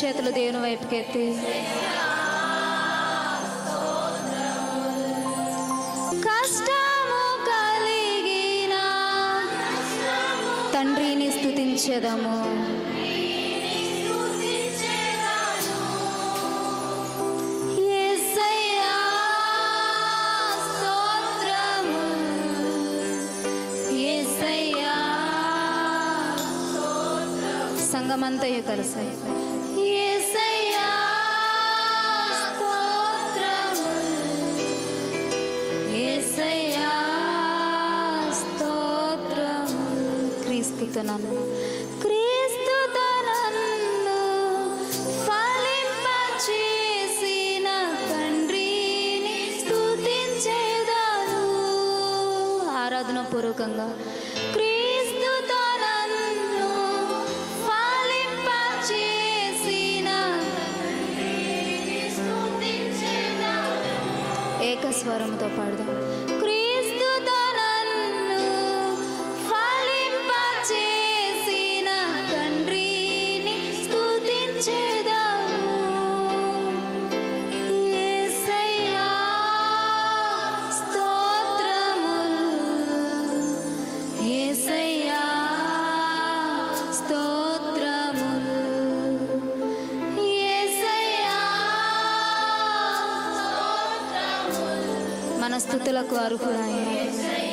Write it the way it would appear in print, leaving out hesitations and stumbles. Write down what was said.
చేతులు దేవుని వైపుకెత్తి కష్టము కలిగిన తండ్రిని స్తుతించెదము. సంగమంతయు కలిసి యేసయ్యా స్తోత్రము, యేసయ్యా స్తోత్రము. క్రీస్తుతో నన్ను ఫలింపచేసిన తండ్రిని స్తుతించెదను. ఆరాధన పూర్వకంగా ఏకస్వరంతో పాడదాం. క్రీస్తుతో నన్ను ఫలింపచేసిన తండ్రిని స్తుతించెదను. యేసయ్యా స్తోత్రములు, యేసయ్యా స్తోత్రములు, మన స్తుతులకు అర్హుడైన